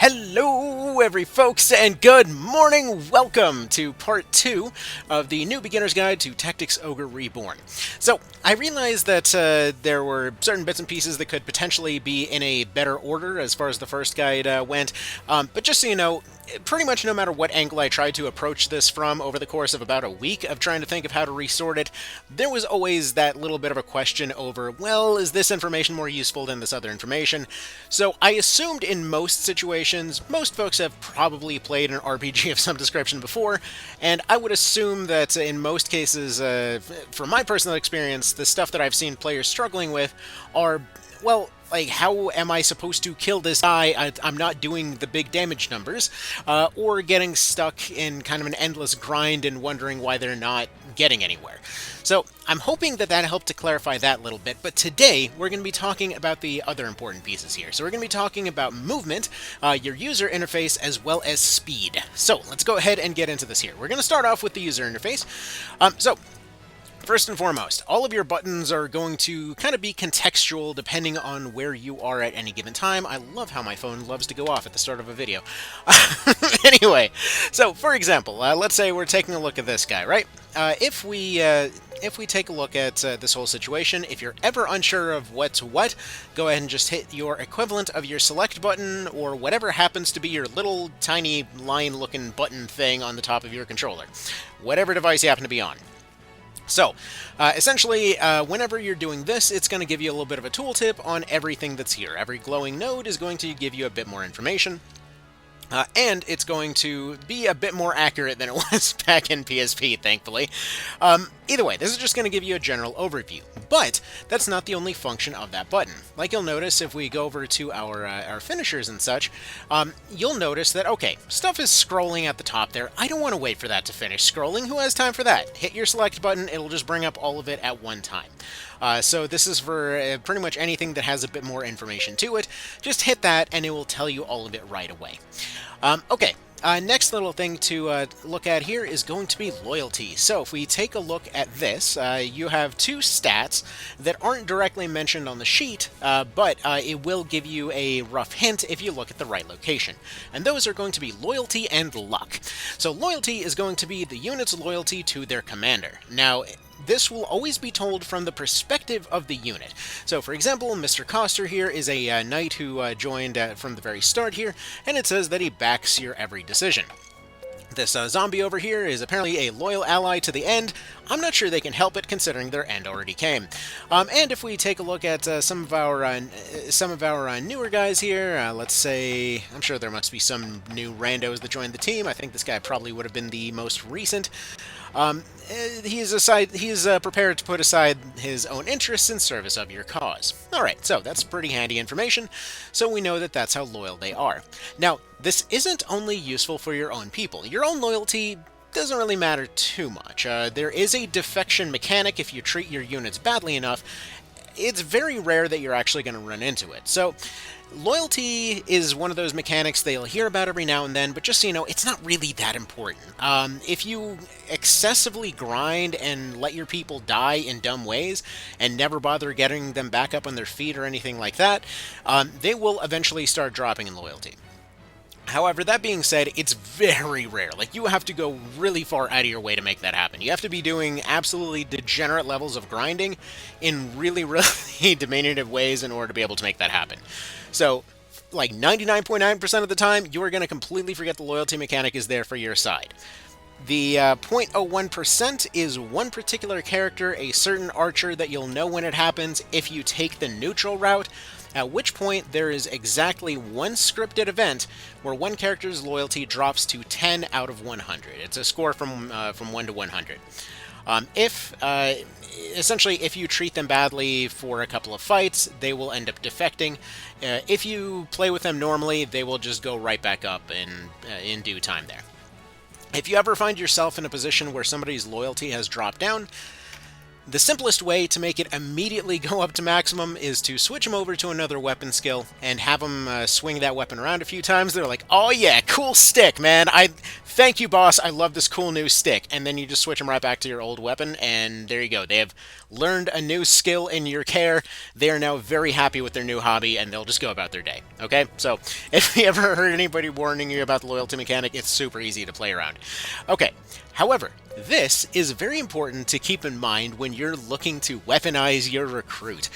Hello, folks, and good morning! Welcome to part 2 of the New Beginner's Guide to Tactics Ogre Reborn. So, I realized that there were certain bits and pieces that could potentially be in a better order as far as the first guide went, but just so you know, pretty much no matter what angle I tried to approach this from over the course of about a week of trying to think of how to resort it, there was always that little bit of a question over, well, is this information more useful than this other information? So I assumed in most situations, most folks have probably played an RPG of some description before, and I would assume that in most cases, from my personal experience, the stuff that I've seen players struggling with are, well, like, how am I supposed to kill this guy? I'm not doing the big damage numbers, or getting stuck in kind of an endless grind and wondering why they're not getting anywhere. So I'm hoping that helped to clarify that little bit, but today we're going to be talking about the other important pieces here. So we're going to be talking about movement, your user interface, as well as speed. So let's go ahead and get into this here. We're going to start off with the user interface. First and foremost, all of your buttons are going to kind of be contextual depending on where you are at any given time. I love how my phone loves to go off at the start of a video. Anyway, so for example, let's say we're taking a look at this guy, right? If we take a look at this whole situation, if you're ever unsure of what's what, go ahead and just hit your equivalent of your select button or whatever happens to be your little tiny line-looking button thing on the top of your controller, whatever device you happen to be on. So, essentially, whenever you're doing this, it's going to give you a little bit of a tooltip on everything that's here. Every glowing node is going to give you a bit more information. And it's going to be a bit more accurate than it was back in PSP, thankfully. Either way, this is just going to give you a general overview. But that's not the only function of that button. Like you'll notice if we go over to our finishers and such, you'll notice that, okay, stuff is scrolling at the top there. I don't want to wait for that to finish scrolling. Who has time for that? Hit your select button. It'll just bring up all of it at one time. So this is for pretty much anything that has a bit more information to it. Just hit that and it will tell you all of it right away. Okay. Next little thing to look at here is going to be loyalty. So if we take a look at this, you have two stats that aren't directly mentioned on the sheet, but it will give you a rough hint if you look at the right location. And those are going to be loyalty and luck. So loyalty is going to be the unit's loyalty to their commander. Now, this will always be told from the perspective of the unit. So, for example, Mr. Coster here is a knight who joined from the very start here, and it says that he backs your every decision. This zombie over here is apparently a loyal ally to the end. I'm not sure they can help it, considering their end already came. And if we take a look at some of our newer guys here, let's say, I'm sure there must be some new randos that joined the team. I think this guy probably would have been the most recent. He's prepared to put aside his own interests in service of your cause. Alright, so that's pretty handy information, so we know that that's how loyal they are. Now, this isn't only useful for your own people. Your own loyalty doesn't really matter too much. There is a defection mechanic if you treat your units badly enough. It's very rare that you're actually going to run into it. So, loyalty is one of those mechanics that you'll hear about every now and then, but just so you know, it's not really that important. If you excessively grind and let your people die in dumb ways, and never bother getting them back up on their feet or anything like that, they will eventually start dropping in loyalty. However, that being said, it's very rare. Like, you have to go really far out of your way to make that happen. You have to be doing absolutely degenerate levels of grinding in really, really diminutive ways in order to be able to make that happen. So, like 99.9% of the time, you are going to completely forget the loyalty mechanic is there for your side. The 0.01% is one particular character, a certain archer, that you'll know when it happens if you take the neutral route, at which point there is exactly one scripted event where one character's loyalty drops to 10 out of 100. It's a score from 1 to 100. Essentially, if you treat them badly for a couple of fights, they will end up defecting. If you play with them normally, they will just go right back up in due time there. If you ever find yourself in a position where somebody's loyalty has dropped down, The simplest way to make it immediately go up to maximum is to switch him over to another weapon skill and have him swing that weapon around a few times. They're like, oh yeah, cool stick, man. Thank you, boss. I love this cool new stick. And then you just switch them right back to your old weapon, and there you go. They have learned a new skill in your care. They are now very happy with their new hobby, and they'll just go about their day. Okay? So, if you ever heard anybody warning you about the loyalty mechanic, it's super easy to play around. Okay. However, this is very important to keep in mind when you're looking to weaponize your recruit.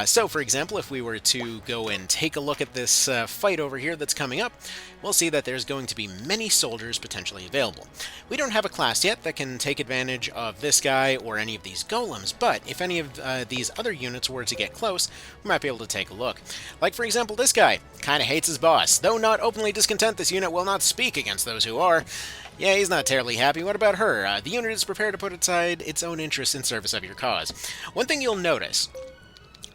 So, for example, if we were to go and take a look at this fight over here that's coming up, we'll see that there's going to be many soldiers potentially available. We don't have a class yet that can take advantage of this guy or any of these golems, but if any of these other units were to get close, we might be able to take a look. Like, for example, this guy kind of hates his boss. Though not openly discontent, this unit will not speak against those who are. Yeah, he's not terribly happy. What about her? The unit is prepared to put aside its own interests in service of your cause. One thing you'll notice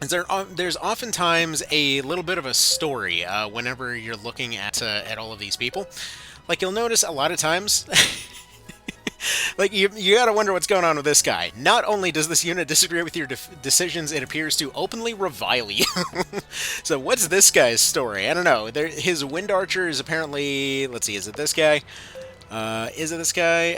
is there's oftentimes a little bit of a story whenever you're looking at all of these people. Like, you'll notice a lot of times... Like, you gotta wonder what's going on with this guy. Not only does this unit disagree with your decisions, it appears to openly revile you. So what's this guy's story? I don't know. His Wind Archer is apparently... Let's see, is it this guy? Is it this guy?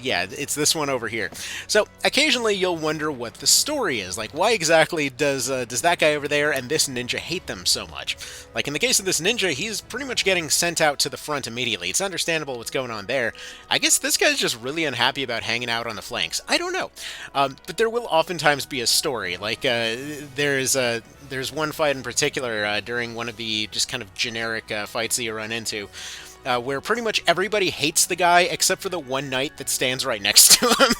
Yeah, it's this one over here. So, occasionally you'll wonder what the story is. Like, why exactly does that guy over there and this ninja hate them so much? Like, in the case of this ninja, he's pretty much getting sent out to the front immediately. It's understandable what's going on there. I guess this guy's just really unhappy about hanging out on the flanks. I don't know. But there will oftentimes be a story. Like, there's one fight in particular during one of the just kind of generic fights that you run into, where pretty much everybody hates the guy except for the one knight that stands right next to him.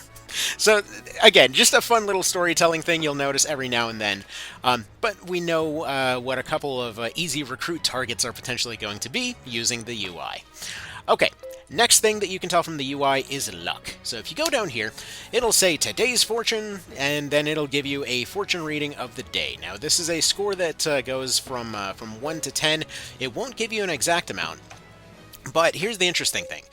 So, again, just a fun little storytelling thing you'll notice every now and then. But we know what a couple of easy recruit targets are potentially going to be using the UI. Okay, next thing that you can tell from the UI is luck. So if you go down here, it'll say today's fortune, and then it'll give you a fortune reading of the day. Now, this is a score that goes from 1 to 10. It won't give you an exact amount. But here's the interesting thing.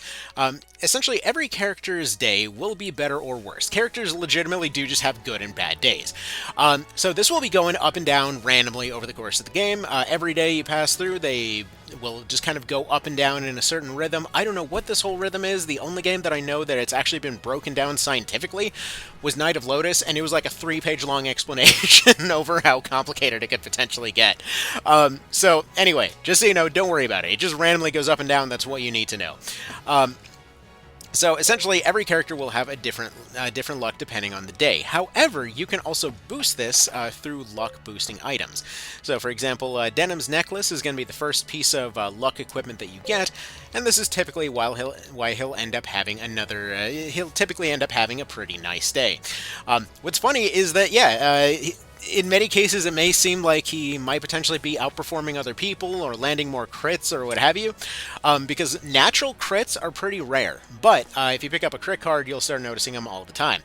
Essentially, every character's day will be better or worse. Characters legitimately do just have good and bad days. So this will be going up and down randomly over the course of the game. Every day you pass through, they will just kind of go up and down in a certain rhythm. I don't know what this whole rhythm is. The only game that I know that it's actually been broken down scientifically was Night of Lotus, and it was like a 3-page long explanation over how complicated it could potentially get. So anyway, just so you know, don't worry about it. It just randomly goes up and down. That's what you need to know. So essentially, every character will have a different luck depending on the day. However, you can also boost this through luck boosting items. So, for example, Denim's necklace is going to be the first piece of luck equipment that you get, and this is typically why he'll end up having he'll typically end up having a pretty nice day. What's funny is that in many cases, it may seem like he might potentially be outperforming other people or landing more crits or what have you, because natural crits are pretty rare. But if you pick up a crit card, you'll start noticing them all the time.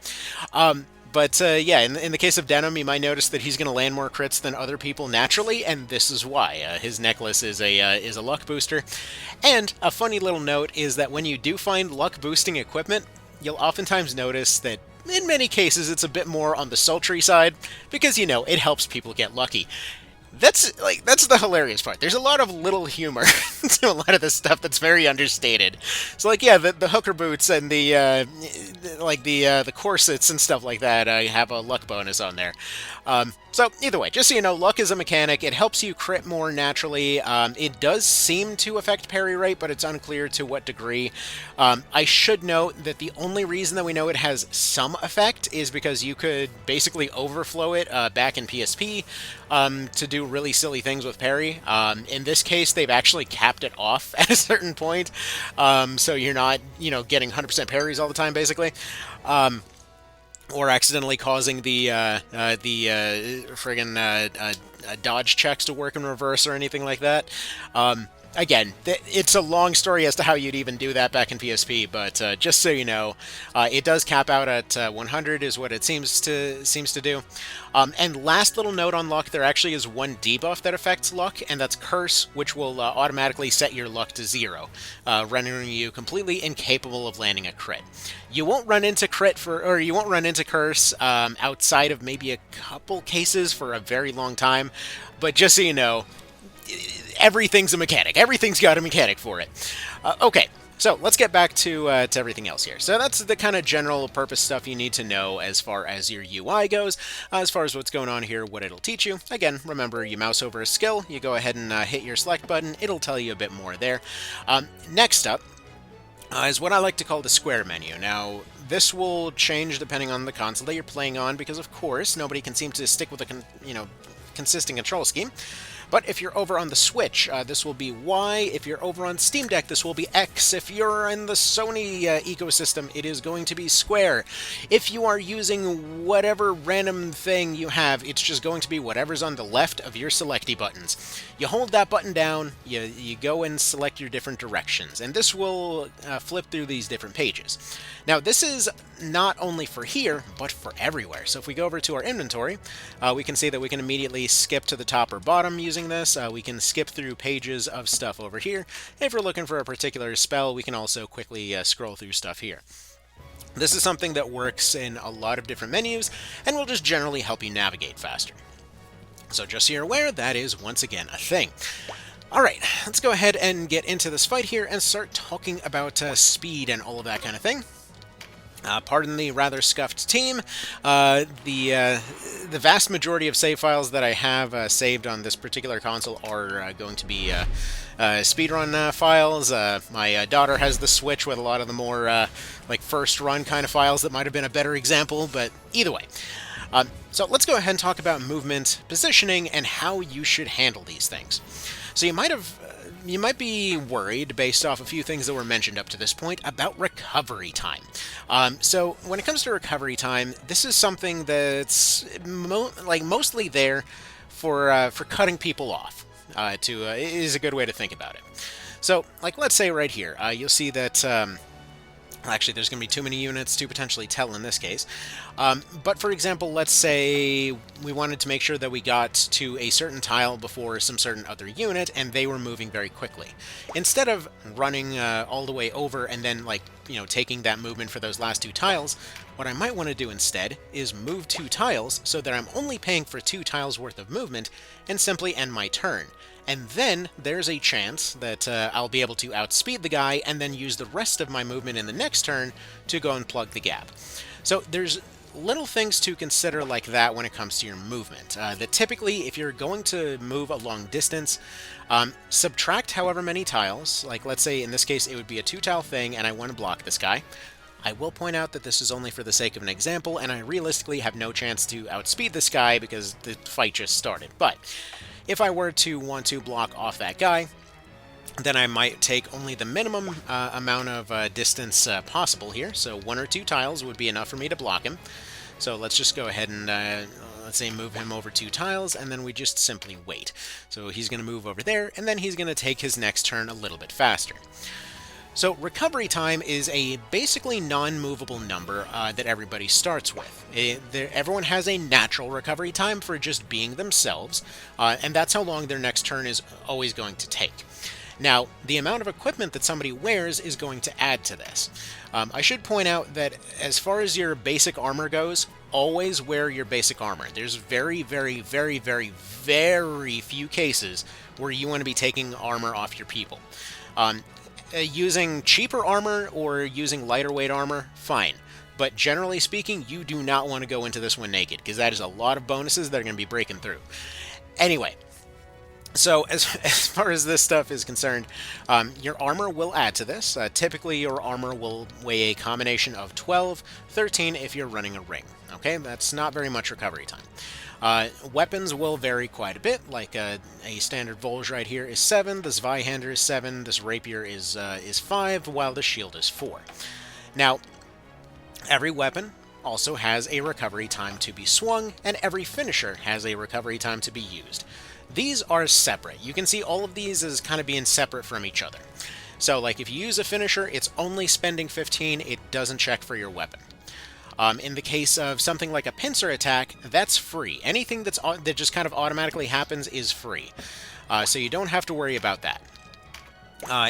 But in the case of Denim, you might notice that he's going to land more crits than other people naturally, and this is why. His necklace is a luck booster. And a funny little note is that when you do find luck boosting equipment, you'll oftentimes notice that in many cases, it's a bit more on the sultry side, because, you know, it helps people get lucky. That's the hilarious part. There's a lot of little humor to a lot of this stuff that's very understated. So, like, yeah, the hooker boots and the corsets and stuff like that have a luck bonus on there. So, either way, just so you know, luck is a mechanic. It helps you crit more naturally. It does seem to affect parry rate, but it's unclear to what degree. I should note that the only reason that we know it has some effect is because you could basically overflow it back in PSP to do really silly things with parry. In this case, they've actually capped it off at a certain point, so you're not, getting 100% parries all the time, basically. Or accidentally causing the friggin' dodge checks to work in reverse or anything like that. again, it's a long story as to how you'd even do that back in PSP, but just so you know, it does cap out at 100 is what it seems to do. And last little note on luck, there actually is one debuff that affects luck, and that's Curse, which will automatically set your luck to 0, rendering you completely incapable of landing a crit. You won't run into you won't run into Curse outside of maybe a couple cases for a very long time, but just so you know, everything's a mechanic. Everything's got a mechanic for it. Okay, so let's get back to everything else here. So that's the kind of general purpose stuff you need to know as far as your UI goes. As far as what's going on here, what it'll teach you. Again, remember, you mouse over a skill, you go ahead and hit your select button. It'll tell you a bit more there. Next up is what I like to call the square menu. Now, this will change depending on the console that you're playing on, because of course, nobody can seem to stick with a consistent control scheme. But if you're over on the Switch, this will be Y. If you're over on Steam Deck, this will be X. If you're in the Sony ecosystem, it is going to be square. If you are using whatever random thing you have, it's just going to be whatever's on the left of your selecty buttons. You hold that button down, you go and select your different directions, and this will flip through these different pages. Now, this is not only for here, but for everywhere. So if we go over to our inventory, we can see that we can immediately skip to the top or bottom using this. We can skip through pages of stuff over here. If we're looking for a particular spell, we can also quickly scroll through stuff here. This is something that works in a lot of different menus, and will just generally help you navigate faster. So just so you're aware, that is once again a thing. Alright, let's go ahead and get into this fight here and start talking about speed and all of that kind of thing. Pardon the rather scuffed team. The vast majority of save files that I have saved on this particular console are going to be speedrun files. My daughter has the Switch with a lot of the more like first run kind of files that might have been a better example, but either way. So let's go ahead and talk about movement, positioning, and how you should handle these things. So you might be worried, based off a few things that were mentioned up to this point, about recovery time. So when it comes to recovery time, this is something that's mostly there for cutting people off. Is a good way to think about it. So, like, let's say right here, you'll see that. Actually, there's going to be too many units to potentially tell in this case. But for example, let's say we wanted to make sure that we got to a certain tile before some certain other unit, and they were moving very quickly. Instead of running all the way over and then, taking that movement for those last 2 tiles, what I might want to do instead is move 2 tiles so that I'm only paying for 2 tiles worth of movement and simply end my turn. And then there's a chance that I'll be able to outspeed the guy and then use the rest of my movement in the next turn to go and plug the gap. So there's little things to consider like that when it comes to your movement. That typically, if you're going to move a long distance, subtract however many tiles. Like, let's say in this case it would be a 2-tile thing and I want to block this guy. I will point out that this is only for the sake of an example, and I realistically have no chance to outspeed this guy because the fight just started. But if I were to want to block off that guy, then I might take only the minimum amount of distance possible here. So 1 or 2 tiles would be enough for me to block him. So let's just go ahead and, let's say, move him over 2 tiles, and then we just simply wait. So he's going to move over there, and then he's going to take his next turn a little bit faster. So recovery time is a basically non-movable number that everybody starts with. Everyone has a natural recovery time for just being themselves, and that's how long their next turn is always going to take. Now, the amount of equipment that somebody wears is going to add to this. I should point out that as far as your basic armor goes, always wear your basic armor. There's very, very, very, very, very few cases where you want to be taking armor off your people. Using cheaper armor or using lighter weight armor, fine. But generally speaking, you do not want to go into this one naked, because that is a lot of bonuses that are going to be breaking through. Anyway, so as far as this stuff is concerned, your armor will add to this. Typically, your armor will weigh a combination of 12, 13 if you're running a ring. Okay, that's not very much recovery time. Weapons will vary quite a bit, like a standard Volge right here is 7, this Zweihander is 7, this Rapier is 5, while the shield is 4. Now, every weapon also has a recovery time to be swung, and every finisher has a recovery time to be used. these are separate. You can see all of these as kind of being separate from each other. So, like, if you use a finisher, it's only spending 15, it doesn't check for your weapon. In the case of something like a pincer attack, that's free. Anything that just kind of automatically happens is free. So you don't have to worry about that.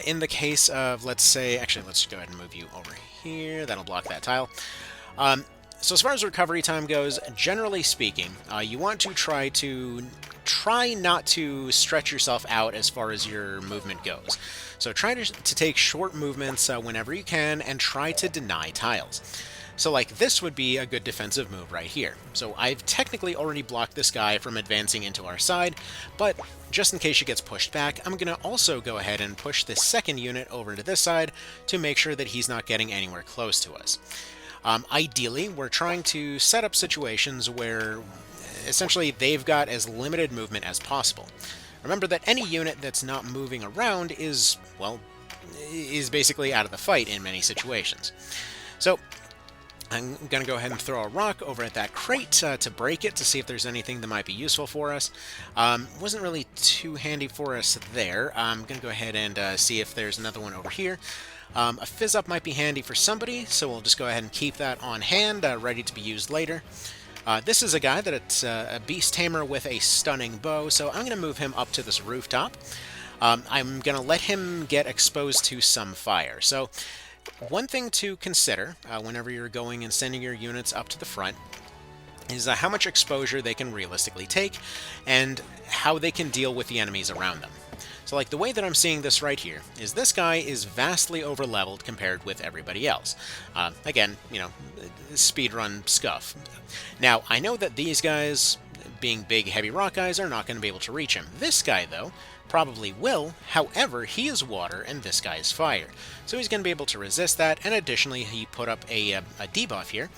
In the case of, let's say, actually, let's go ahead and move you over here. That'll block that tile. So as far as recovery time goes, generally speaking, you want to try not to stretch yourself out as far as your movement goes. So try to take short movements whenever you can, and try to deny tiles. So like this would be a good defensive move right here. So I've technically already blocked this guy from advancing into our side, but just in case she gets pushed back, I'm going to also go ahead and push this second unit over to this side to make sure that he's not getting anywhere close to us. Ideally, we're trying to set up situations where essentially they've got as limited movement as possible. Remember that any unit that's not moving around is, well, is basically out of the fight in many situations. So I'm going to go ahead and throw a rock over at that crate to break it to see if there's anything that might be useful for us. Wasn't really too handy for us there. I'm going to go ahead and see if there's another one over here. A fizz up might be handy for somebody, so we'll just go ahead and keep that on hand, ready to be used later. This is a guy that's a beast tamer with a stunning bow, so I'm going to move him up to this rooftop. I'm going to let him get exposed to some fire. So one thing to consider whenever you're going and sending your units up to the front is how much exposure they can realistically take and how they can deal with the enemies around them. So like the way that I'm seeing this right here is this guy is vastly over-leveled compared with everybody else. Again, you know, speedrun scuff. Now, I know that these guys, being big, heavy rock guys, are not going to be able to reach him. This guy, though, probably will. However, he is water and this guy is fire. So he's going to be able to resist that, and additionally, he put up a debuff here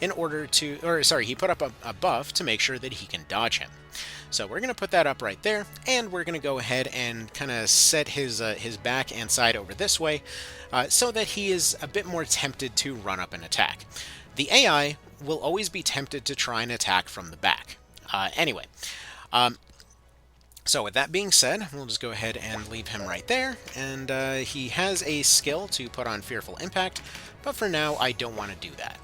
in order to, or sorry, he put up a buff to make sure that he can dodge him. So we're going to put that up right there, and we're going to go ahead and kind of set his back and side over this way so that he is a bit more tempted to run up and attack. The AI will always be tempted to try and attack from the back. Anyway, so with that being said, we'll just go ahead and leave him right there, and he has a skill to put on Fearful Impact, but for now I don't want to do that.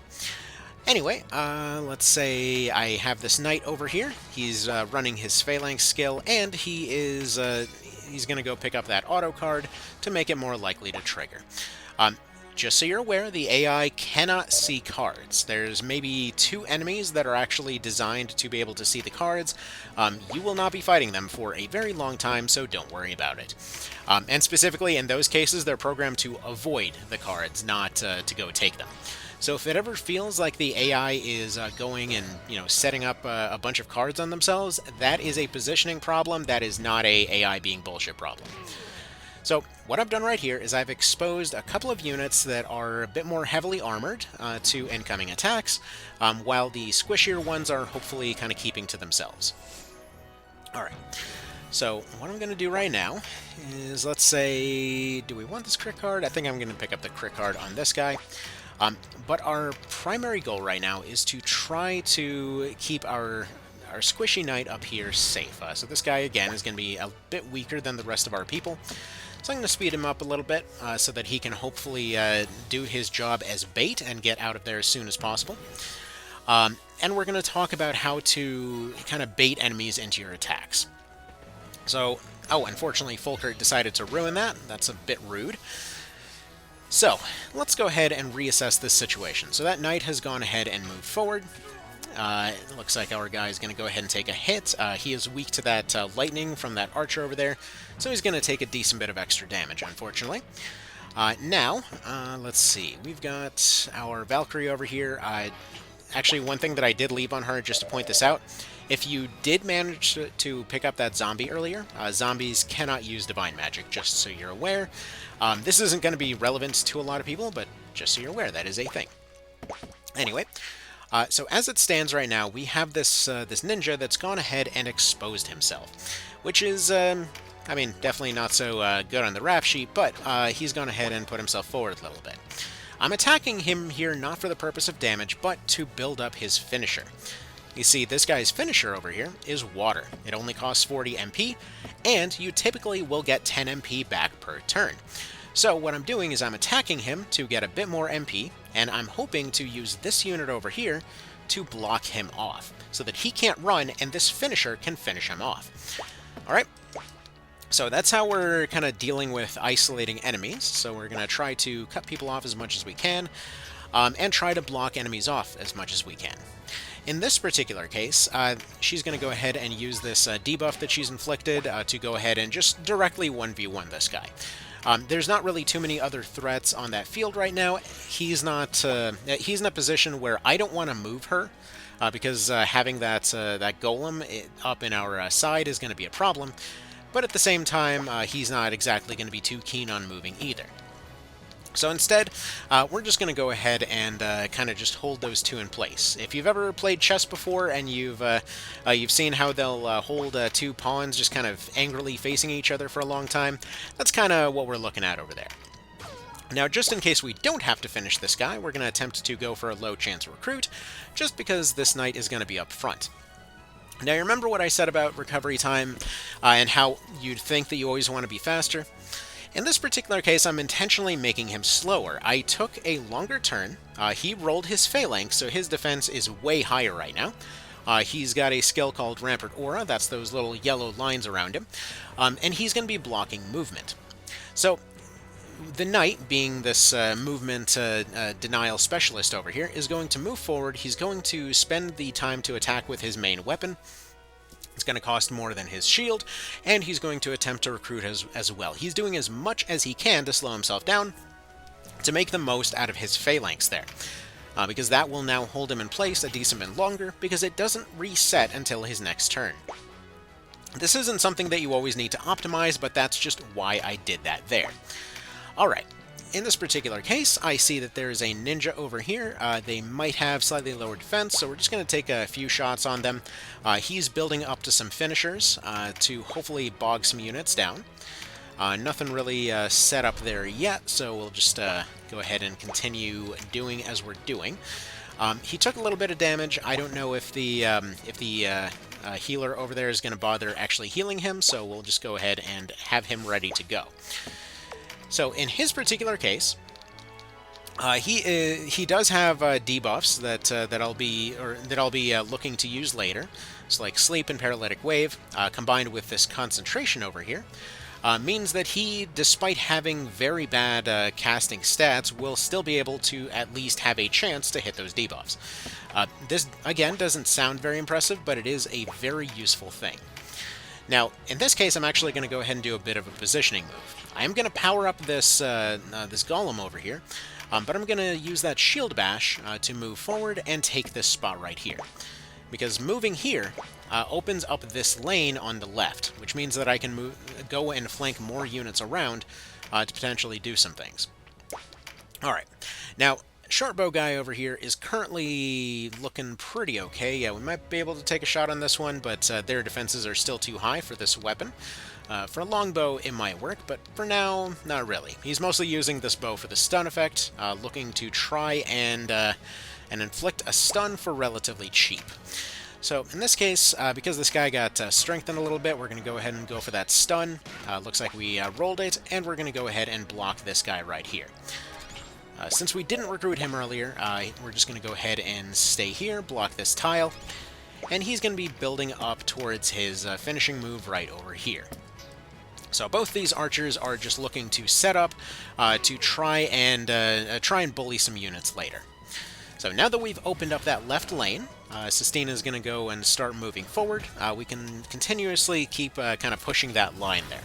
Anyway, let's say I have this knight over here. He's running his Phalanx skill, and he's going to go pick up that auto card to make it more likely to trigger. Just so you're aware, the AI cannot see cards. There's maybe 2 enemies that are actually designed to be able to see the cards. You will not be fighting them for a very long time, so don't worry about it. And specifically in those cases, they're programmed to avoid the cards, not to go take them. So if it ever feels like the AI is going and, you know, setting up a bunch of cards on themselves, that is a positioning problem. That is not a AI being bullshit problem. So what I've done right here is I've exposed a couple of units that are a bit more heavily armored to incoming attacks, while the squishier ones are hopefully kind of keeping to themselves. Alright, so what I'm going to do right now is, let's say, do we want this crit card? I think I'm going to pick up the crit card on this guy. But our primary goal right now is to try to keep our squishy knight up here safe. So this guy, again, is going to be a bit weaker than the rest of our people. So I'm going to speed him up a little bit so that he can hopefully do his job as bait and get out of there as soon as possible. And we're going to talk about how to kind of bait enemies into your attacks. So, oh, unfortunately, Folkert decided to ruin that. That's a bit rude. So, let's go ahead and reassess this situation. So that knight has gone ahead and moved forward. It looks like our guy is going to go ahead and take a hit. He is weak to that lightning from that archer over there, so he's going to take a decent bit of extra damage, unfortunately. Now, let's see. We've got our Valkyrie over here. Actually, one thing that I did leave on her, just to point this out, if you did manage to pick up that zombie earlier, zombies cannot use Divine Magic, just so you're aware. This isn't going to be relevant to a lot of people, but just so you're aware, that is a thing. Anyway, so as it stands right now, we have this this ninja that's gone ahead and exposed himself, which is, I mean, definitely not so good on the rap sheet, but he's gone ahead and put himself forward a little bit. I'm attacking him here not for the purpose of damage, but to build up his finisher. You see, this guy's finisher over here is water. It only costs 40 MP, and you typically will get 10 MP back per turn. So what I'm doing is I'm attacking him to get a bit more MP, and I'm hoping to use this unit over here to block him off, so that he can't run and this finisher can finish him off. Alright, so that's how we're kind of dealing with isolating enemies. So we're going to try to cut people off as much as we can, and try to block enemies off as much as we can. In this particular case, she's going to go ahead and use this debuff that she's inflicted to go ahead and just directly 1v1 this guy. There's not really too many other threats on that field right now. He's in a position where I don't want to move her, because having that golem up in our side is going to be a problem. But at the same time, he's not exactly going to be too keen on moving either. So instead, we're just going to go ahead and kind of just hold those two in place. If you've ever played chess before and you've seen how they'll hold two pawns just kind of angrily facing each other for a long time, that's kind of what we're looking at over there. Now, just in case we don't have to finish this guy, we're going to attempt to go for a low chance recruit, just because this knight is going to be up front. Now, you remember what I said about recovery time and how you'd think that you always want to be faster? In this particular case, I'm intentionally making him slower. I took a longer turn. He rolled his phalanx, so his defense is way higher right now. He's got a skill called Rampart Aura, that's those little yellow lines around him, and he's going to be blocking movement. So the knight, being this movement denial specialist over here, is going to move forward. He's going to spend the time to attack with his main weapon. It's going to cost more than his shield, and he's going to attempt to recruit as well. He's doing as much as he can to slow himself down to make the most out of his phalanx there, because that will now hold him in place a decent bit longer, because it doesn't reset until his next turn. This isn't something that you always need to optimize, but that's just why I did that there. Alright. In this particular case, I see that there's a ninja over here. They might have slightly lower defense, so we're just going to take a few shots on them. He's building up to some finishers to hopefully bog some units down. Nothing really set up there yet, so we'll just go ahead and continue doing as we're doing. He took a little bit of damage. I don't know if the healer over there is going to bother actually healing him, so we'll just go ahead and have him ready to go. So in his particular case, he does have debuffs that I'll be looking to use later. So like Sleep and Paralytic Wave, combined with this concentration over here, means that he, despite having very bad casting stats, will still be able to at least have a chance to hit those debuffs. This again doesn't sound very impressive, but it is a very useful thing. Now, in this case, I'm actually going to go ahead and do a bit of a positioning move. I am going to power up this this golem over here, but I'm going to use that shield bash to move forward and take this spot right here. Because moving here opens up this lane on the left, which means that I can go and flank more units around to potentially do some things. Alright, now, Shortbow guy over here is currently looking pretty okay. Yeah, we might be able to take a shot on this one, but their defenses are still too high for this weapon. For a longbow, it might work, but for now, not really. He's mostly using this bow for the stun effect, looking to try and inflict a stun for relatively cheap. So in this case, because this guy got strengthened a little bit, we're going to go ahead and go for that stun. Looks like we rolled it, and we're going to go ahead and block this guy right here. Since we didn't recruit him earlier, we're just going to go ahead and stay here, block this tile, and he's going to be building up towards his finishing move right over here. So both these archers are just looking to set up to try and bully some units later. So now that we've opened up that left lane, Sistina is going to go and start moving forward. We can continuously keep kind of pushing that line there.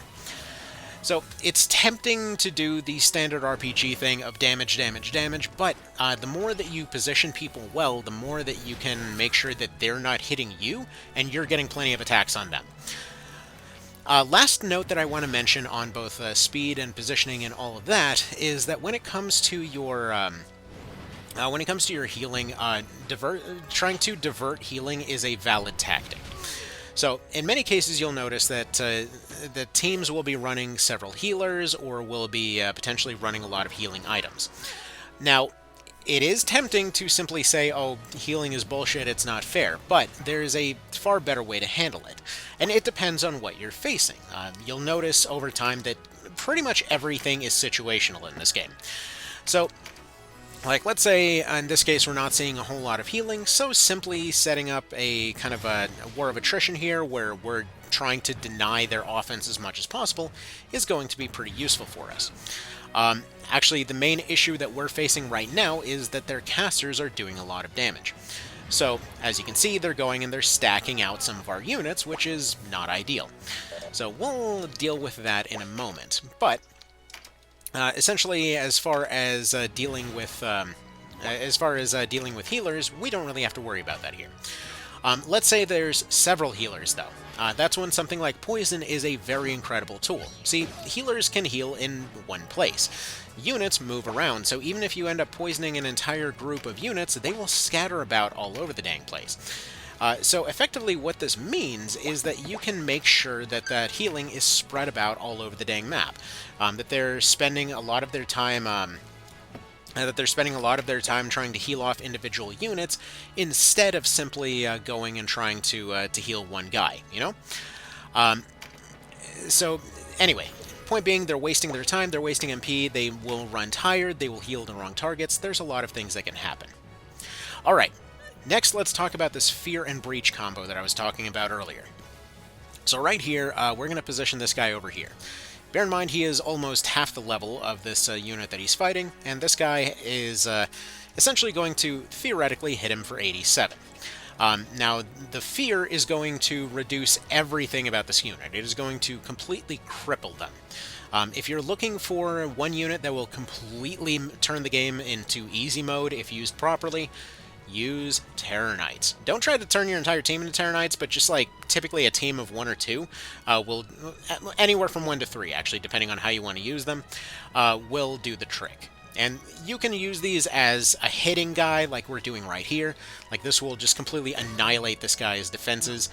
So it's tempting to do the standard RPG thing of damage, damage, damage, but the more that you position people well, the more that you can make sure that they're not hitting you, and you're getting plenty of attacks on them. Last note that I want to mention on both speed and positioning and all of that is that when it comes to your healing, trying to divert healing is a valid tactic. So, in many cases, you'll notice that the teams will be running several healers, or will be potentially running a lot of healing items. Now, it is tempting to simply say, oh, healing is bullshit, it's not fair, but there is a far better way to handle it, and it depends on what you're facing. You'll notice over time that pretty much everything is situational in this game. So, like, let's say, in this case, we're not seeing a whole lot of healing, so simply setting up a kind of a war of attrition here, where we're trying to deny their offense as much as possible, is going to be pretty useful for us. Actually, the main issue that we're facing right now is that their casters are doing a lot of damage. So, as you can see, they're going and they're stacking out some of our units, which is not ideal. So we'll deal with that in a moment. But essentially, as far as dealing with healers, we don't really have to worry about that here. Let's say there's several healers, though. That's when something like Poison is a very incredible tool. See, healers can heal in one place. Units move around, so even if you end up poisoning an entire group of units, they will scatter about all over the dang place. So effectively what this means is that you can make sure that that healing is spread about all over the dang map. That they're spending a lot of their time trying to heal off individual units instead of simply going and trying to heal one guy, you know? So, anyway, point being, they're wasting their time, they're wasting MP, they will run tired, they will heal the wrong targets, there's a lot of things that can happen. Alright, next let's talk about this Fear and Breach combo that I was talking about earlier. So right here, we're going to position this guy over here. Bear in mind, he is almost half the level of this unit that he's fighting, and this guy is essentially going to theoretically hit him for 87. Now, the Fear is going to reduce everything about this unit. It is going to completely cripple them. If you're looking for one unit that will completely turn the game into easy mode if used properly, use Terenites. Don't try to turn your entire team into Terenites, but just like typically a team of 1 or 2, will anywhere from 1 to 3, actually, depending on how you want to use them, will do the trick. And you can use these as a hitting guy, like we're doing right here. Like, this will just completely annihilate this guy's defenses.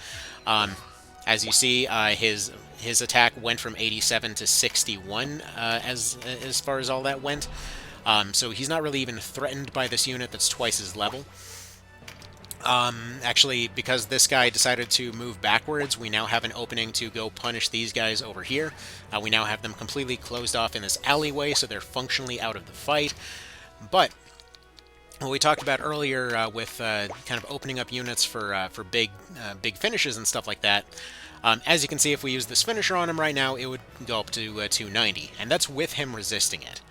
As you see, his attack went from 87 to 61 as far as all that went. So he's not really even threatened by this unit that's twice his level. Actually, because this guy decided to move backwards, we now have an opening to go punish these guys over here. We now have them completely closed off in this alleyway, so they're functionally out of the fight. But what we talked about earlier with kind of opening up units for big finishes and stuff like that, as you can see, if we use this finisher on him right now, it would go up to 290, and that's with him resisting it.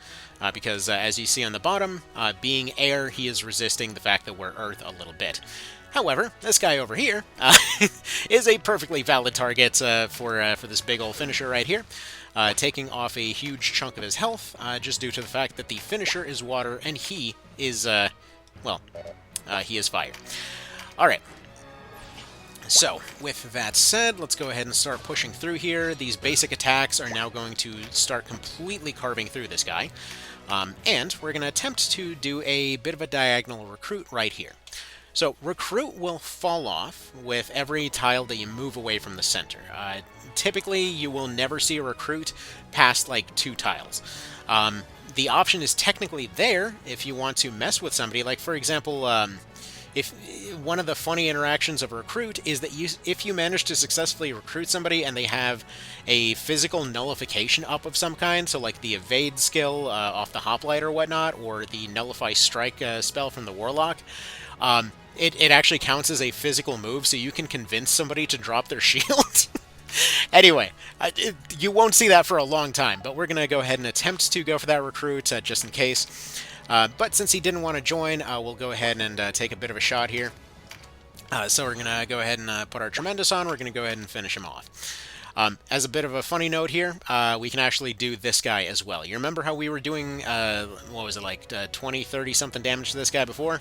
Because as you see on the bottom, being air, he is resisting the fact that we're earth a little bit. However, this guy over here is a perfectly valid target for this big old finisher right here, taking off a huge chunk of his health, just due to the fact that the finisher is water and he is, he is fire. Alright. So, with that said, let's go ahead and start pushing through here. These basic attacks are now going to start completely carving through this guy. And we're going to attempt to do a bit of a diagonal recruit right here. So, recruit will fall off with every tile that you move away from the center. Typically, you will never see a recruit past, like, 2 tiles. The option is technically there if you want to mess with somebody. Like, for example, if one of the funny interactions of a recruit is that if you manage to successfully recruit somebody and they have a physical nullification up of some kind, so like the evade skill off the hoplite or whatnot, or the nullify strike spell from the warlock, it actually counts as a physical move, so you can convince somebody to drop their shield. Anyway, you won't see that for a long time, but we're going to go ahead and attempt to go for that recruit just in case. But since he didn't want to join, we'll go ahead and take a bit of a shot here. So we're going to go ahead and put our Tremendous on. We're going to go ahead and finish him off. As a bit of a funny note here, we can actually do this guy as well. You remember how we were doing, what was it, like 20, 30-something damage to this guy before?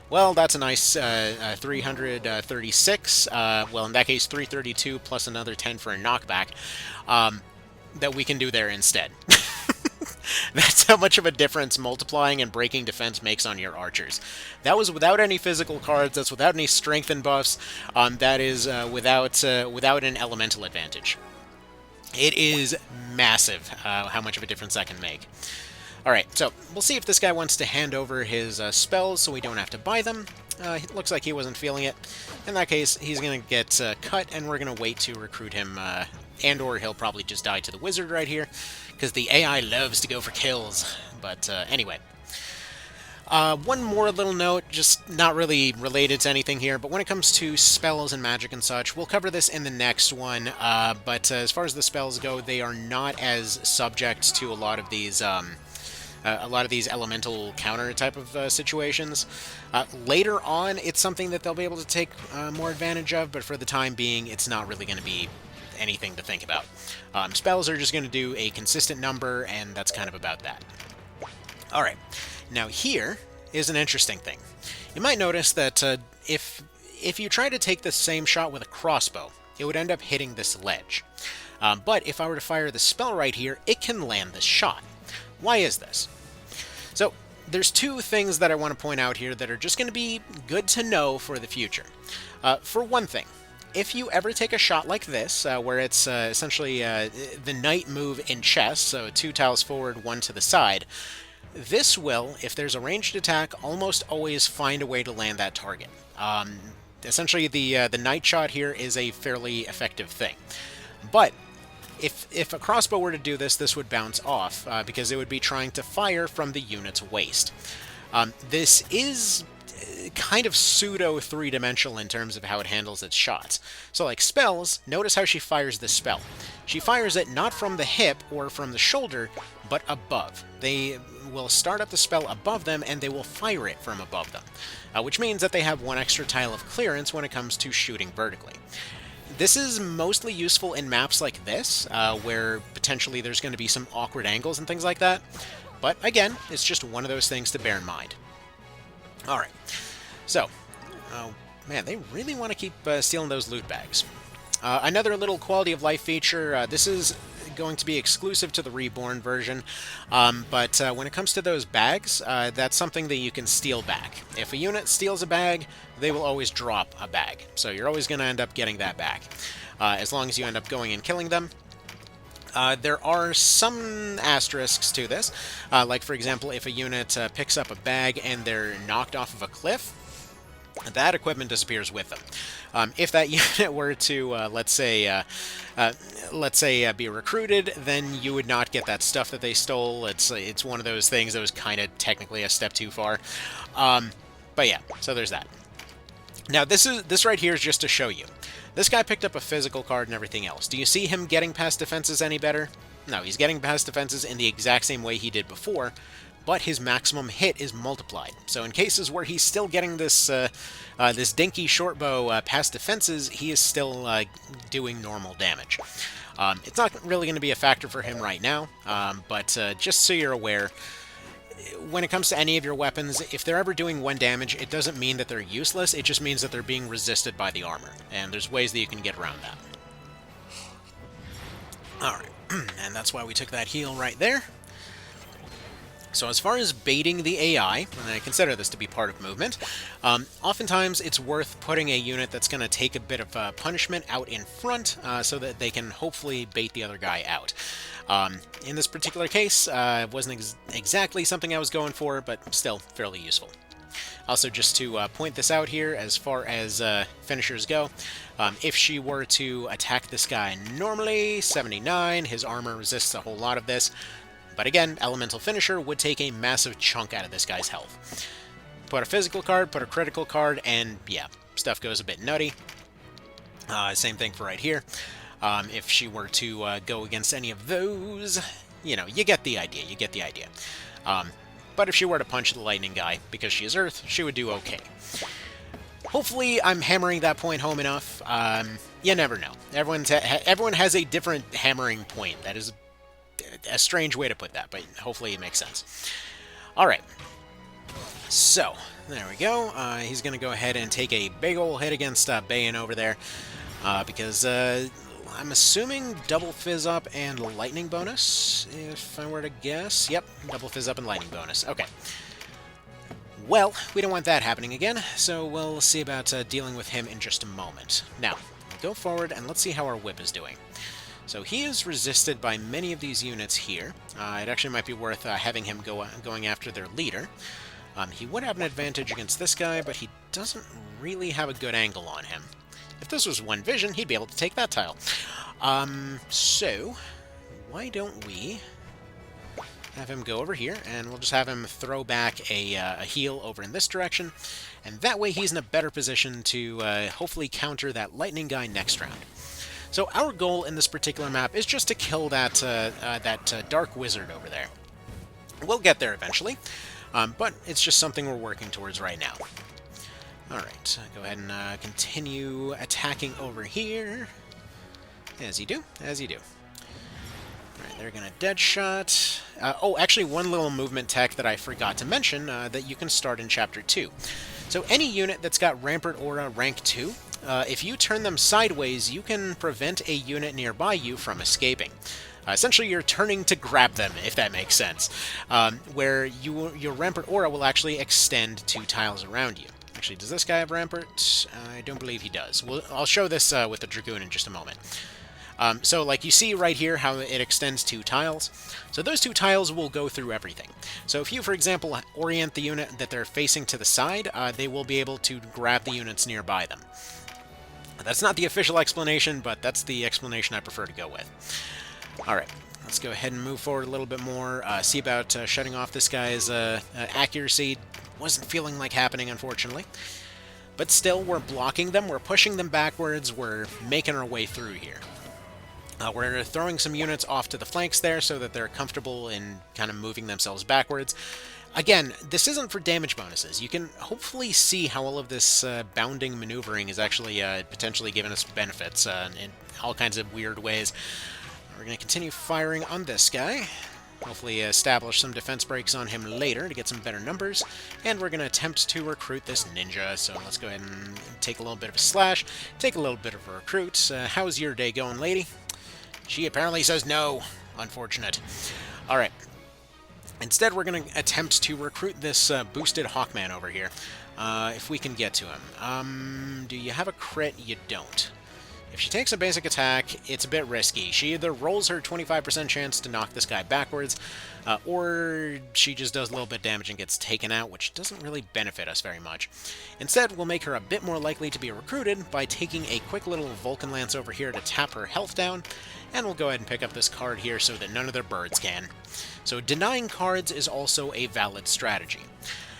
Well, that's a nice 336. Well, in that case, 332 plus another 10 for a knockback that we can do there instead. That's how much of a difference multiplying and breaking defense makes on your archers. That was without any physical cards, that's without any strength and buffs, that is without an elemental advantage. It is massive how much of a difference that can make. Alright, so we'll see if this guy wants to hand over his spells so we don't have to buy them. It looks like he wasn't feeling it. In that case, he's going to get cut, and we're going to wait to recruit him, and/or he'll probably just die to the wizard right here, because the AI loves to go for kills. But anyway. One more little note, just not really related to anything here, but when it comes to spells and magic and such, we'll cover this in the next one, but as far as the spells go, they are not as subject to a lot of these elemental counter type of situations. Later on, it's something that they'll be able to take more advantage of, but for the time being, it's not really going to be anything to think about. Spells are just going to do a consistent number, and that's kind of about that. Alright, now here is an interesting thing. You might notice that if you try to take the same shot with a crossbow, it would end up hitting this ledge. But if I were to fire the spell right here, it can land this shot. Why is this? So, there's two things that I want to point out here that are just going to be good to know for the future. For one thing, if you ever take a shot like this, where it's essentially the knight move in chess, so 2 tiles forward, 1 to the side, this will, if there's a ranged attack, almost always find a way to land that target. Essentially, the knight shot here is a fairly effective thing. But if a crossbow were to do this, this would bounce off, because it would be trying to fire from the unit's waist. This is kind of pseudo three-dimensional in terms of how it handles its shots. So like spells, notice how she fires this spell. She fires it not from the hip or from the shoulder, but above. They will start up the spell above them, and they will fire it from above them, which means that they have one extra tile of clearance when it comes to shooting vertically. This is mostly useful in maps like this, where potentially there's going to be some awkward angles and things like that, but again, it's just one of those things to bear in mind. Alright, so, oh man, they really want to keep stealing those loot bags. Another little quality of life feature, this is going to be exclusive to the Reborn version, but when it comes to those bags, that's something that you can steal back. If a unit steals a bag, they will always drop a bag, so you're always going to end up getting that back, as long as you end up going and killing them. There are some asterisks to this, like for example, if a unit picks up a bag and they're knocked off of a cliff, that equipment disappears with them. If that unit were to, let's say, be recruited, then you would not get that stuff that they stole. It's one of those things that was kind of technically a step too far. But yeah, so there's that. Now this right here is just to show you. This guy picked up a physical card and everything else. Do you see him getting past defenses any better? No, he's getting past defenses in the exact same way he did before, but his maximum hit is multiplied. So in cases where he's still getting this this dinky short bow past defenses, he is still doing normal damage. It's not really going to be a factor for him right now, but just so you're aware, when it comes to any of your weapons, if they're ever doing 1 damage, it doesn't mean that they're useless, it just means that they're being resisted by the armor, and there's ways that you can get around that. Alright, and that's why we took that heal right there. So as far as baiting the AI, and I consider this to be part of movement, oftentimes it's worth putting a unit that's going to take a bit of punishment out in front, so that they can hopefully bait the other guy out. In this particular case, it wasn't exactly something I was going for, but still fairly useful. Also, just to point this out here, as far as finishers go, if she were to attack this guy normally, 79, his armor resists a whole lot of this, but again, Elemental Finisher would take a massive chunk out of this guy's health. Put a physical card, put a critical card, and yeah, stuff goes a bit nutty. Same thing for right here. If she were to go against any of those, you know, you get the idea, but if she were to punch the lightning guy, because she is Earth, she would do okay. Hopefully I'm hammering that point home enough. You never know. Everyone has a different hammering point. That is a strange way to put that, but hopefully it makes sense. Alright. So, there we go. He's going to go ahead and take a big ol' hit against Bayan over there, because I'm assuming double fizz up and lightning bonus, if I were to guess. Yep, double fizz up and lightning bonus. Okay. Well, we don't want that happening again, so we'll see about dealing with him in just a moment. Now, go forward and let's see how our whip is doing. So he is resisted by many of these units here. It actually might be worth having him going after their leader. He would have an advantage against this guy, but he doesn't really have a good angle on him. If this was one vision, he'd be able to take that tile. So, why don't we have him go over here, and we'll just have him throw back a heal over in this direction, and that way he's in a better position to hopefully counter that lightning guy next round. So our goal in this particular map is just to kill that dark wizard over there. We'll get there eventually, but it's just something we're working towards right now. Alright, go ahead and continue attacking over here. As you do, as you do. Alright, they're gonna dead shot. Oh, actually one little movement tech that I forgot to mention that you can start in Chapter 2. So any unit that's got Rampart Aura rank 2, if you turn them sideways, you can prevent a unit nearby you from escaping. Essentially, you're turning to grab them, if that makes sense, where your Rampart Aura will actually extend 2 tiles around you. Actually, does this guy have Rampart? I don't believe he does. I'll show this with the Dragoon in just a moment. So, like you see right here how it extends 2 tiles. So those 2 tiles will go through everything. So if you, for example, orient the unit that they're facing to the side, they will be able to grab the units nearby them. That's not the official explanation, but that's the explanation I prefer to go with. Alright, let's go ahead and move forward a little bit more, see about shutting off this guy's accuracy. Wasn't feeling like happening, unfortunately. But still, we're blocking them, we're pushing them backwards, we're making our way through here. We're throwing some units off to the flanks there so that they're comfortable in kind of moving themselves backwards. Again, this isn't for damage bonuses. You can hopefully see how all of this bounding maneuvering is actually potentially giving us benefits in all kinds of weird ways. We're going to continue firing on this guy. Hopefully establish some defense breaks on him later to get some better numbers. And we're going to attempt to recruit this ninja. So let's go ahead and take a little bit of a slash, take a little bit of a recruit. How's your day going, lady? She apparently says no. Unfortunate. Alright. Instead, we're going to attempt to recruit this boosted Hawkman over here. If we can get to him. Do you have a crit? You don't. If she takes a basic attack, it's a bit risky. She either rolls her 25% chance to knock this guy backwards, or she just does a little bit of damage and gets taken out, which doesn't really benefit us very much. Instead, we'll make her a bit more likely to be recruited by taking a quick little Vulcan Lance over here to tap her health down, and we'll go ahead and pick up this card here so that none of their birds can. So denying cards is also a valid strategy.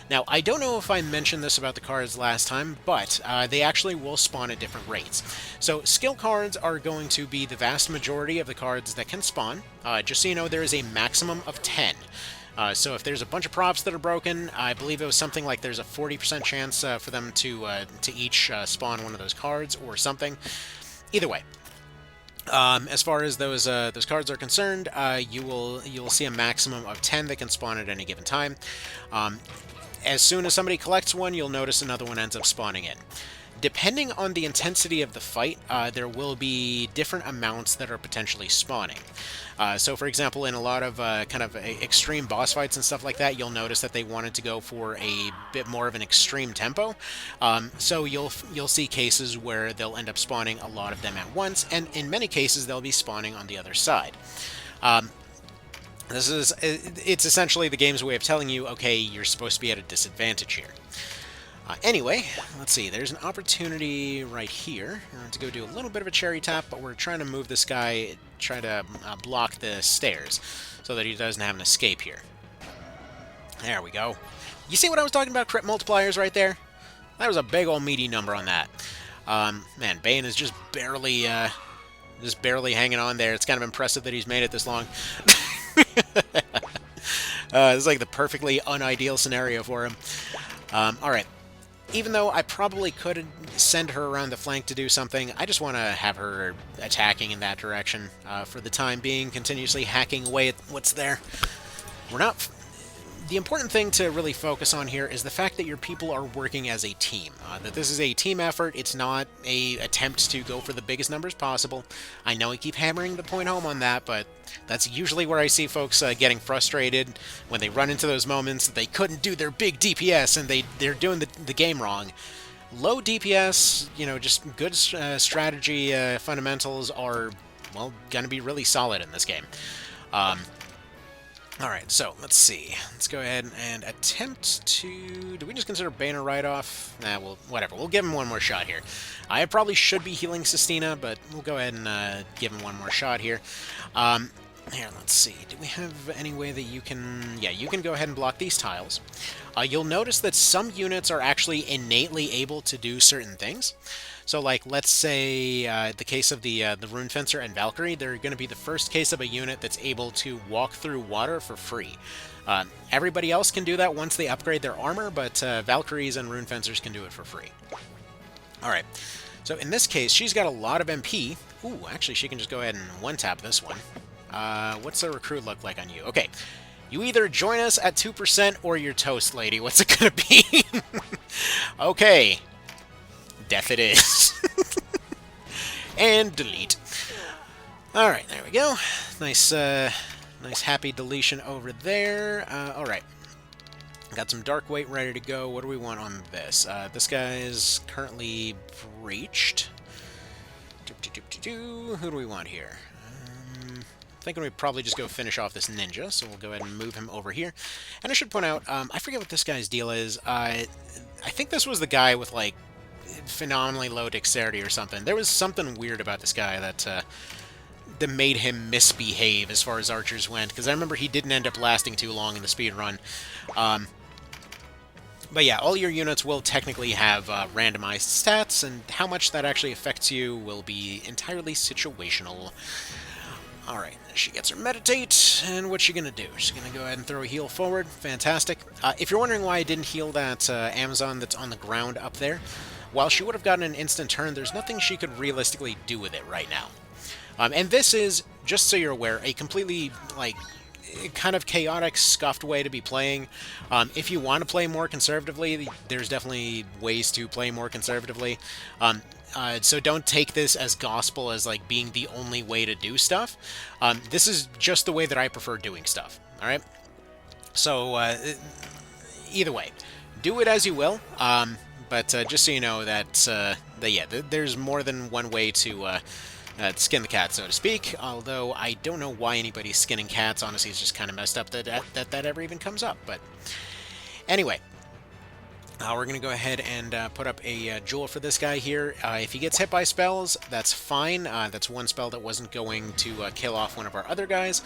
Now, I don't know if I mentioned this about the cards last time, but they actually will spawn at different rates. So, skill cards are going to be the vast majority of the cards that can spawn. Just so you know, there is a maximum of 10. So if there's a bunch of props that are broken, I believe it was something like there's a 40% chance for them to each spawn one of those cards or something. Either way. As far as those cards are concerned, you'll see a maximum of 10 that can spawn at any given time. As soon as somebody collects one, you'll notice another one ends up spawning in. Depending on the intensity of the fight, there will be different amounts that are potentially spawning. So, for example, in a lot of kind of extreme boss fights and stuff like that, you'll notice that they wanted to go for a bit more of an extreme tempo. So you'll see cases where they'll end up spawning a lot of them at once, and in many cases they'll be spawning on the other side. It's essentially the game's way of telling you, okay, you're supposed to be at a disadvantage here. Anyway, let's see, there's an opportunity right here to go do a little bit of a cherry tap, but we're trying to move this guy, try to block the stairs so that he doesn't have an escape here. There we go. You see what I was talking about, crit multipliers right there? That was a big old meaty number on that. Man, Bane is just barely hanging on there. It's kind of impressive that he's made it this long. This is like the perfectly unideal scenario for him. Alright. Even though I probably could send her around the flank to do something, I just want to have her attacking in that direction for the time being, continuously hacking away at what's there. We're not... The important thing to really focus on here is the fact that your people are working as a team. That this is a team effort, it's not an attempt to go for the biggest numbers possible. I know I keep hammering the point home on that, but that's usually where I see folks getting frustrated when they run into those moments that they couldn't do their big DPS and they're doing the game wrong. Low DPS, you know, just good strategy fundamentals are well, gonna be really solid in this game. Alright, so, let's see. Let's go ahead and attempt to... Do we just consider Banner write-off? Nah, well, whatever. We'll give him one more shot here. I probably should be healing Sistina, but we'll go ahead and give him one more shot here. Here, let's see. Do we have any way that you can... Yeah, you can go ahead and block these tiles. You'll notice that some units are actually innately able to do certain things. So, like, let's say the case of the Rune Fencer and Valkyrie, they're going to be the first case of a unit that's able to walk through water for free. Everybody else can do that once they upgrade their armor, but Valkyries and Rune Fencers can do it for free. Alright, so in this case, she's got a lot of MP. Ooh, actually, she can just go ahead and one-tap this one. What's the recruit look like on you? Okay, you either join us at 2% or you're toast, lady. What's it going to be? Okay. Death it is. And delete. Alright, there we go. Nice, nice happy deletion over there. Alright. Got some dark weight ready to go. What do we want on this? This guy is currently breached. Who do we want here? Thinking we'd probably just go finish off this ninja, so we'll go ahead and move him over here. And I should point out, I forget what this guy's deal is. I think this was the guy with, like, phenomenally low dexterity or something. There was something weird about this guy that made him misbehave as far as archers went, because I remember he didn't end up lasting too long in the speed run. But yeah, all your units will technically have randomized stats, and how much that actually affects you will be entirely situational. Alright, she gets her meditate, and what's she gonna do? She's gonna go ahead and throw a heal forward. Fantastic. If you're wondering why I didn't heal that Amazon that's on the ground up there, while she would have gotten an instant turn, there's nothing she could realistically do with it right now. And this is, just so you're aware, a completely, like, kind of chaotic, scuffed way to be playing. If you want to play more conservatively, there's definitely ways to play more conservatively. So don't take this as gospel as, like, being the only way to do stuff. This is just the way that I prefer doing stuff, alright? So, either way, do it as you will, but just so you know that, yeah, there's more than one way to skin the cat, so to speak, although I don't know why anybody's skinning cats. Honestly, it's just kind of messed up that ever even comes up, but anyway. We're going to go ahead and put up a jewel for this guy here. If he gets hit by spells, that's fine. That's one spell that wasn't going to kill off one of our other guys.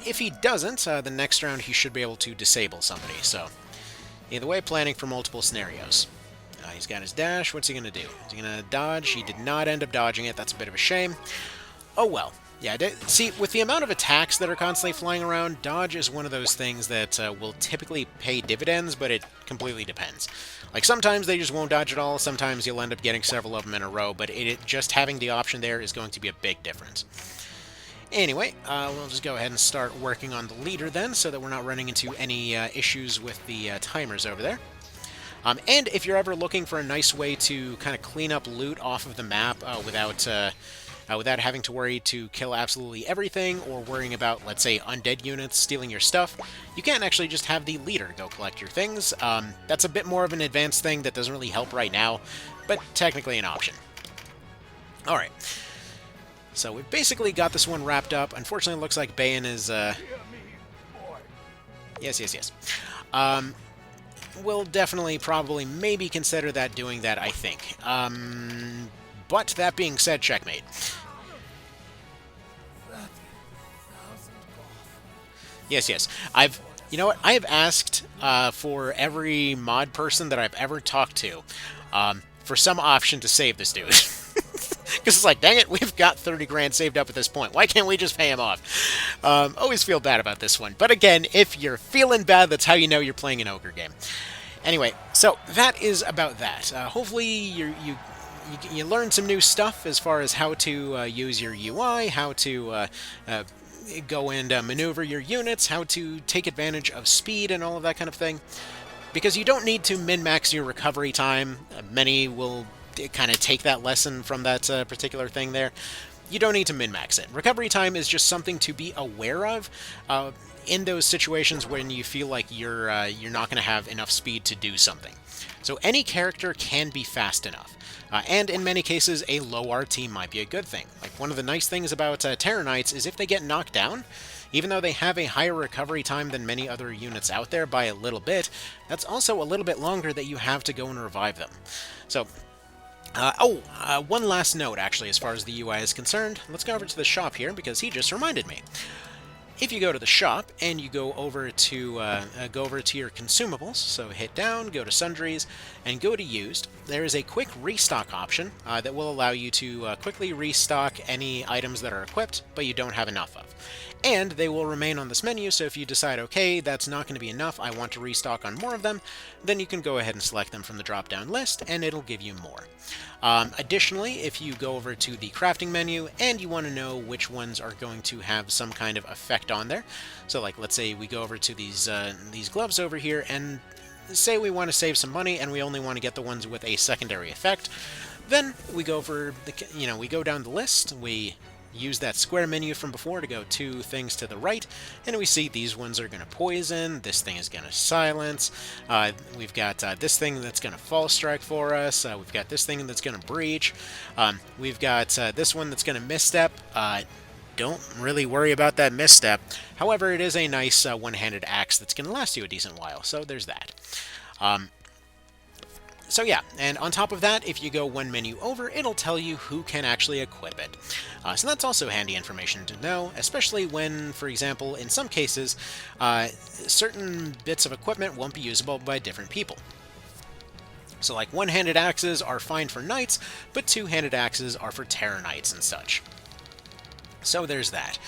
If he doesn't, the next round he should be able to disable somebody. So, either way, planning for multiple scenarios. He's got his dash. What's he going to do? Is he going to dodge? He did not end up dodging it. That's a bit of a shame. Oh well. Yeah, see, with the amount of attacks that are constantly flying around, dodge is one of those things that will typically pay dividends, but it completely depends. Like, sometimes they just won't dodge at all, sometimes you'll end up getting several of them in a row, but just having the option there is going to be a big difference. Anyway, we'll just go ahead and start working on the leader then, so that we're not running into any issues with the timers over there. And if you're ever looking for a nice way to kind of clean up loot off of the map without having to worry to kill absolutely everything, or worrying about, let's say, undead units stealing your stuff, you can't actually just have the leader go collect your things. That's a bit more of an advanced thing that doesn't really help right now, but technically an option. Alright. So we've basically got this one wrapped up. Unfortunately, it looks like Bayan is, Yes. We'll definitely, probably, maybe consider that doing that, I think. But that being said, checkmate. Yes. You know what? I have asked for every mod person that I've ever talked to for some option to save this dude. Because it's like, dang it, we've got 30 grand saved up at this point. Why can't we just pay him off? Always feel bad about this one. But again, if you're feeling bad, that's how you know you're playing an ogre game. Anyway, so that is about that. Hopefully you learned some new stuff as far as how to use your UI, how to go and maneuver your units, how to take advantage of speed and all of that kind of thing. Because you don't need to min-max your recovery time. Many will kind of take that lesson from that particular thing there. you don't need to min-max it. Recovery time is just something to be aware of in those situations when you feel like you're not going to have enough speed to do something. So any character can be fast enough. And in many cases, a low RT might be a good thing. Like, one of the nice things about Terenites is if they get knocked down, even though they have a higher recovery time than many other units out there by a little bit, that's also a little bit longer that you have to go and revive them. So, one last note, actually, as far as the UI is concerned. Let's go over to the shop here, because he just reminded me. If you go to the shop and you go over to your consumables, so hit down, go to sundries, and go to used, there is a quick restock option that will allow you to quickly restock any items that are equipped but you don't have enough of. And they will remain on this menu, so if you decide, okay, that's not going to be enough, I want to restock on more of them, then you can go ahead and select them from the drop-down list, and it'll give you more. Additionally, if you go over to the crafting menu and you want to know which ones are going to have some kind of effect on there, so like let's say we go over to these gloves over here and say we want to save some money and we only want to get the ones with a secondary effect, then we go over we go down the list, we use that square menu from before to go 2 things to the right, and we see these ones are going to poison, this thing is going to silence, we've got this thing that's going to fall strike for us, we've got this thing that's going to breach, we've got this one that's going to misstep. Don't really worry about that misstep. However, it is a nice one-handed axe that's going to last you a decent while, so there's that. So yeah, and on top of that, if you go one menu over, it'll tell you who can actually equip it. So that's also handy information to know, especially when, for example, in some cases, certain bits of equipment won't be usable by different people. So like one-handed axes are fine for knights, but two-handed axes are for Terenites and such. So there's that.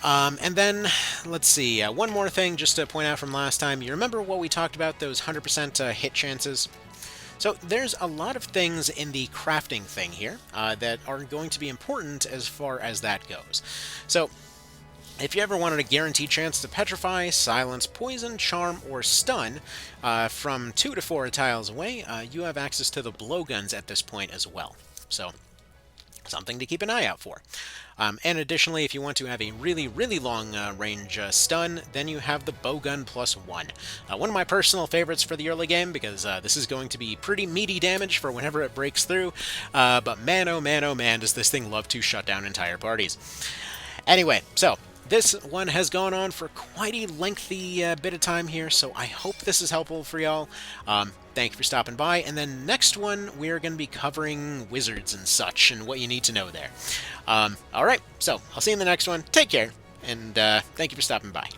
And then, let's see, one more thing just to point out from last time. You remember what we talked about, those 100% hit chances? So there's a lot of things in the crafting thing here that are going to be important as far as that goes. So if you ever wanted a guaranteed chance to petrify, silence, poison, charm, or stun from 2 to 4 tiles away, you have access to the blowguns at this point as well. So something to keep an eye out for. And additionally, if you want to have a really, really long range stun, then you have the bowgun +1. One of my personal favorites for the early game, because this is going to be pretty meaty damage for whenever it breaks through, but man, oh man, oh man, does this thing love to shut down entire parties. Anyway, so this one has gone on for quite a lengthy bit of time here, so I hope this is helpful for y'all. Thank you for stopping by, and then next one, we're going to be covering wizards and such, and what you need to know there. Alright, so I'll see you in the next one. Take care, and thank you for stopping by.